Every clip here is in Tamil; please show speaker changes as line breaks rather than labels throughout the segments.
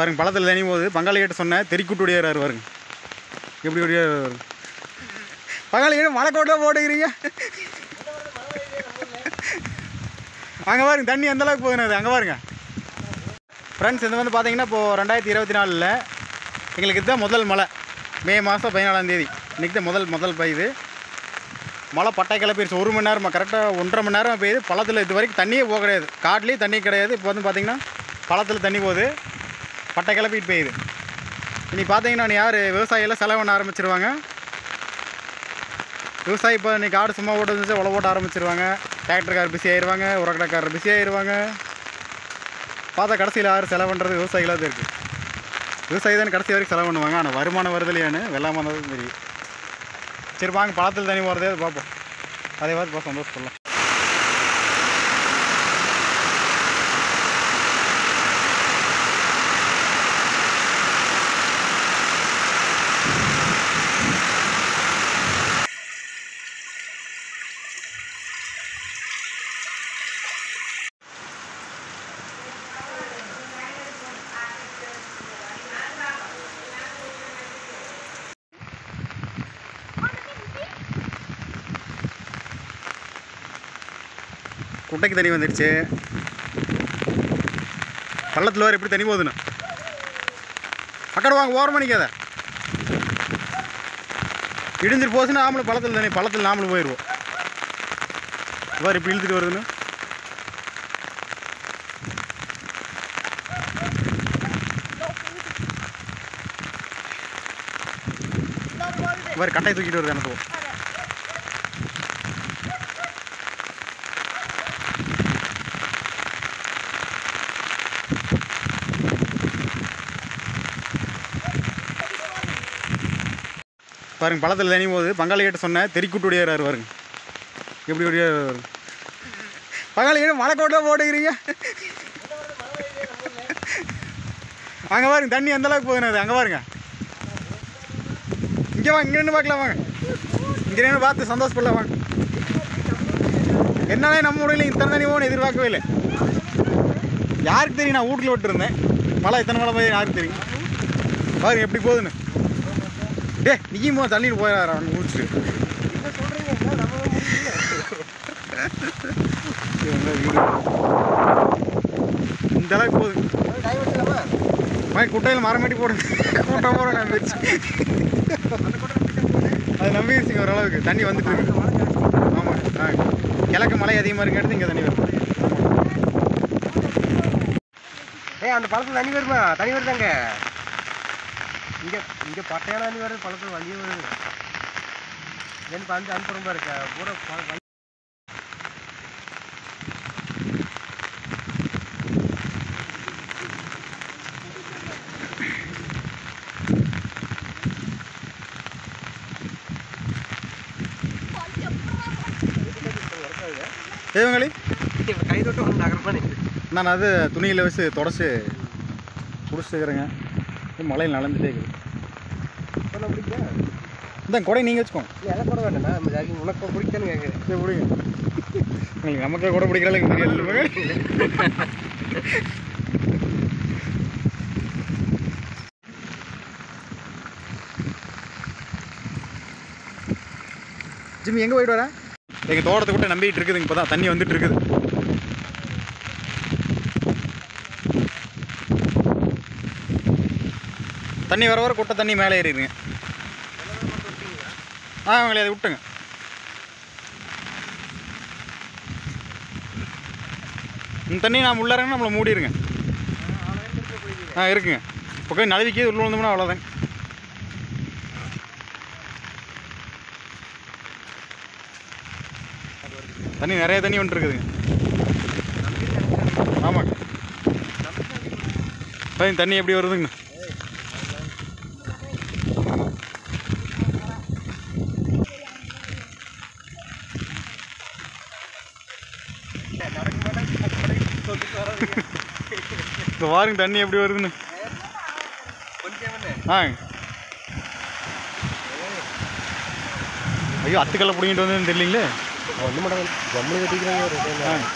பாருங்க பழத்தில் தனி போகுது. பங்காளி கிட்ட சொன்னேன் தெறிக்கூட்டு ஓடியாரு பாருங்க. எப்படி ஓடியாரு பங்காளி கிட்ட மலைக்கோட்டில் போட்டுக்கிறீங்க. அங்கே பாருங்க தண்ணி எந்த அளவுக்கு போகுதுன்னு அங்கே பாருங்க ஃப்ரெண்ட்ஸ். இது வந்து பார்த்தீங்கன்னா இப்போது 2024 எங்களுக்கு இதுதான் முதல் மழை. மே மாதம் 14ஆம் தேதி இன்றைக்கி தான் முதல் பெய்யுது மழை. பட்டை கிளப்பிடுச்சு 1 மணி நேரமாக, கரெக்டாக 1.5 மணி நேரமாக பெய்யுது. பள்ளத்தில் இது வரைக்கும் தண்ணியே போக கிடையாது, காட்டிலையும் தண்ணி கிடையாது. இப்போ வந்து பார்த்திங்கன்னா பள்ளத்தில் தண்ணி போகுது, பட்டை கிளப்பிட்டு பெய்யுது. இன்றைக்கி பார்த்தீங்கன்னா யார் விவசாயியெல்லாம் செலவு பண்ண ஆரம்பிச்சிருவாங்க. விவசாயி இப்போ இன்றைக்கி ஆடு சும்மா ஓட்டு வந்துச்சு உழவு ஓட்ட ஆரம்பிச்சிருவாங்க. டிராக்டர்கார் பிஸி ஆயிடுவாங்க, உரக்கடைக்காரர் பிஸி ஆயிடுவாங்க. பார்த்தா கடைசியில் யார் செலவு பண்ணுறது விவசாயிகளாக தான் இருக்குது. விவசாயி தானே கடைசி வரைக்கும் செலவு பண்ணுவாங்க. ஆனால் வருமானம் வருதுலையான்னு வெள்ளாமல் வந்தது தெரியும். சரி வாங்க பழத்தில் தண்ணி போகிறதே அது பார்ப்போம். அதே பார்த்து பார்த்து சந்தோஷப்படலாம். குட்டைக்கு தண்ணி வந்துடுச்சு. பள்ளத்தில் வேறு எப்படி தண்ணி போகுதுன்னு அக்கடை வாங்க ஓரம் பண்ணிக்காத. இடிஞ்சிட்டு போச்சுன்னா நாமளும் பள்ளத்தில் தண்ணி, பள்ளத்தில் நாமளும் போயிடுவோம். வேறு இப்படி இழுத்துட்டு வருதுன்னு வேறு கட்டையை தூக்கிட்டு வருது எனக்கு. பாருங்க பழத்தில் தண்ணி போகுது. பங்காளி கிட்ட சொன்னேன் தெறிக்கூட்டு ஓடியாரு பாருங்க. எப்படி ஓடியாரு பங்காளி கிட்ட மலைக்கோட்டில் போட்டுக்கிறீங்க. அங்கே பாருங்க தண்ணி எந்த அளவுக்கு போகுதுன்னு அங்கே பாருங்க. இங்கே வாங்க, இங்கே நின்று பார்க்கலாம் வாங்க. இங்கே நின்று பார்த்து சந்தோஷப்படலாம் வாங்க. என்னாலே நம்ம ஊரில் இத்தனை தண்ணி போகணும்னு எதிர்பார்க்கவே இல்லை. யாருக்கு தெரியும், நான் வீட்டில் விட்டுருந்தேன். மழை இத்தனை மழை போய் யாருக்கு தெரியும். பாருங்க எப்படி போகுதுன்னு. டே நீயும் போ தண்ணிட்டு போயிடாரா அவங்க ஊடிச்சிட்டு. இந்த அளவுக்கு போகுது. குட்டையில் மரமாட்டி போடுங்க, கூட்டம் போகிற நம்பிடுச்சு. அது நம்பிடுச்சுங்க ஓரளவுக்கு. தண்ணி வந்துட்டு இருக்கு. ஆமாம் கிழக்கு மழை அதிகமாக இருக்கிறது இங்கே தண்ணி வரும்.
அந்த பழத்தில் தண்ணி வருமா? தண்ணி வருதாங்க இங்கே பட்டையான தண்ணி வருது. பழத்தில் வண்டியே வருது. எனக்கு வந்து அனுப்புறமா இருக்கா பூரா
ஏவங்களி
கை தொட்டு ஒன்று நகரமா.
நான் அது துணியில் வச்சு தொடச்சி பிடிச்சிக்கிறேங்க. மழையில் நலந்துட்டே இருக்குது. இந்த கொடை நீங்கள் வச்சுக்கோங்க.
எல்லாம் போட வேண்டாம். உனக்கு பிடிக்கான்னு கேட்குறேன்.
சரி பிடிங்க. உங்களுக்கு நமக்கு கூட பிடிக்கிற அளவுக்கு தெரியல. ஜிம்மி எங்கே போயிட்டு வரேன்? எங்கள் தோட்டத்தை கூட நம்பிட்டு இருக்குதுங்க. இப்போ தான் தண்ணி வந்துட்டு இருக்குது. தண்ணி வர வர குட்டை தண்ணி மேலே ஏறிடுங்க. அவங்களே அதை விட்டுங்க. இந்த தண்ணி நான் உள்ளாரங்க நம்மளை மூடிடுங்க. இருக்குங்க. இப்போ போய் நழுவிக்கே உள்ள வந்தோம்னா அவ்வளோதாங்க. தண்ணி நிறைய தண்ணி வந்துட்டு இருக்குதுங்க. ஆமாங்க தண்ணி எப்படி வருதுங்கண்ணா? இந்த வாருங்க தண்ணி எப்படி வருதுன்னு. ஐயோ அத்துக்கல்ல பிடிங்கிட்டு வந்து தெரியலீங்களே.
ஒன்றும் மாட்டாங்க, ஜம்மு கட்டிக்கிறாங்க.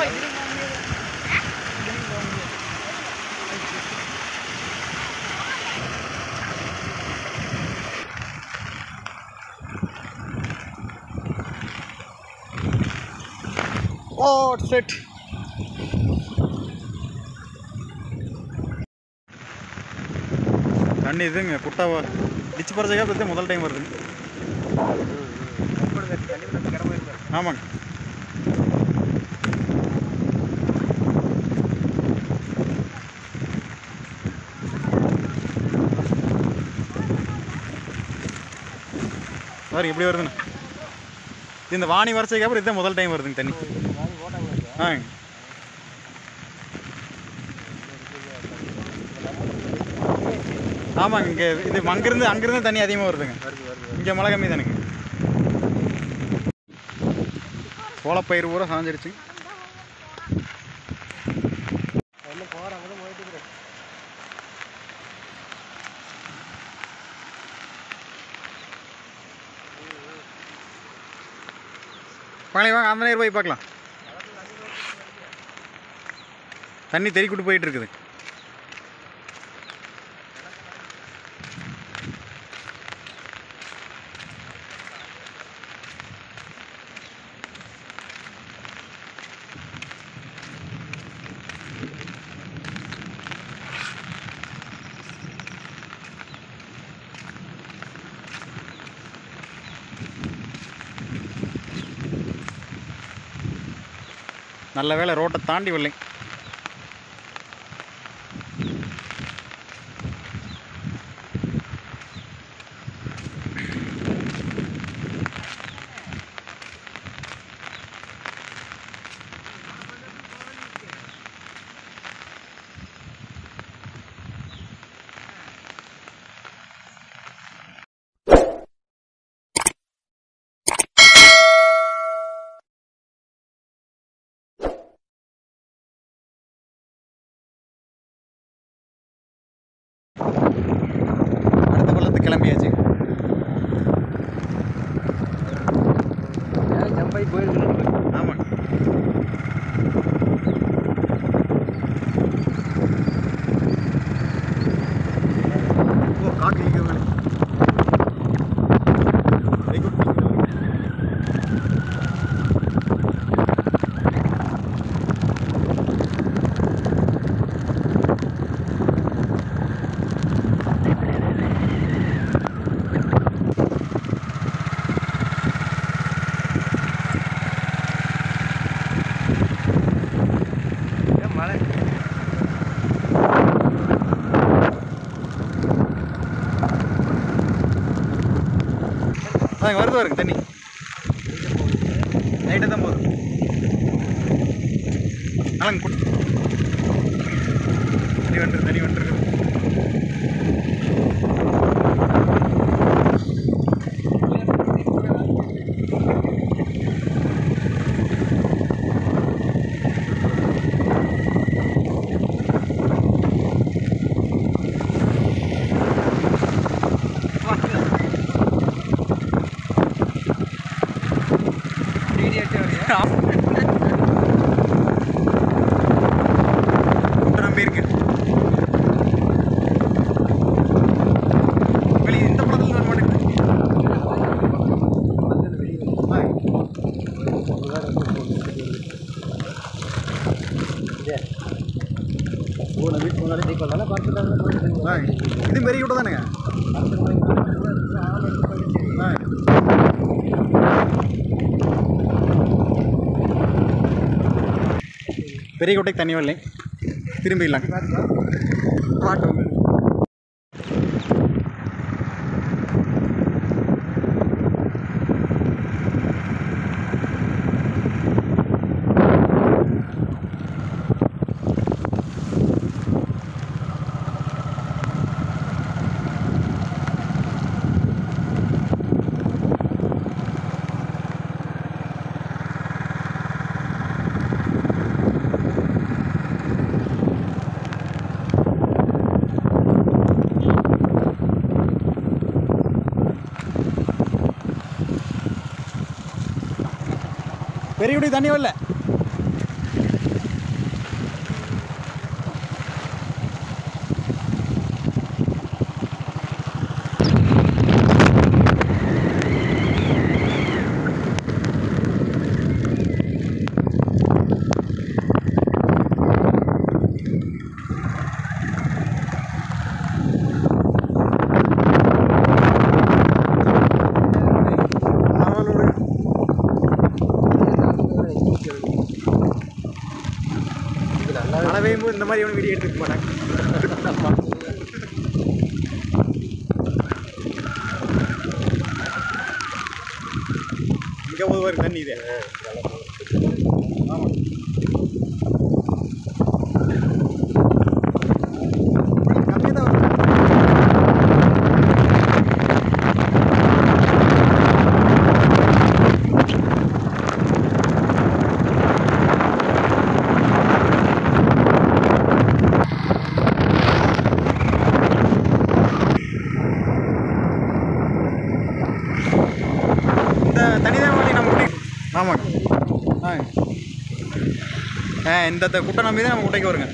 Oh, shit. தண்ணி இதுங்க குட்டாவை டிச்சு பறிச்சக்கா இப்போ முதல் டைம் வருதுங்க. ஆமாங்க. பாருங்க எப்படி வருதுண்ணா. இந்த வாணி வரைச்சதுக்கு அப்புறம் இதுதான் முதல் டைம் வருதுங்க தண்ணி. ஆ ஆமாங்க. இங்கே இது அங்கேருந்து தண்ணி அதிகமாக வருதுங்க. இங்கே மழை கம்மி தானுங்க. சோளப்பயிர் பூரா சாஞ்சிருச்சு. பழைய வாங்க அந்த நேரம் போய் பார்க்கலாம். தண்ணி தெறிக்கிட்டு போயிட்டு இருக்குது. நல்ல வேளை ரோட்டை தாண்டி வரலை. அடுத்த பள்ளத்துக்கு கிளம்பியாச்சு.
ஜம்பாய் போயிருக்கு.
ஆமாங்க. ஓ காட்டு நிற்கிறது. Very good. வருது வருங்க தண்ணி. லைட்டாக தான் போகுது. நலங்க தண்ணி வந்துருக்கு. நம்பி இருக்கு. வெளியே இந்த படத்தில் வர மாட்டேங்குது. இது பெரிய கூட தானுங்க. பெரிய கோட்டைக்கு தண்ணி வரலை. திரும்பிடலாம். பெரிய குடி தண்ணி வரல. மாதிரி ஒன்றும் வீடியோ எடுத்துக்க மாட்டாங்க. இங்கே போது தண்ணி இது. ஆமாம், கம்மியாக தான் வரும். இந்த தண்ணி தான் வாங்கி நம்ம குட்டி. ஆமாங்க. இந்த குட்டை நம்பி தான் நம்ம குட்டைக்கு வருங்க.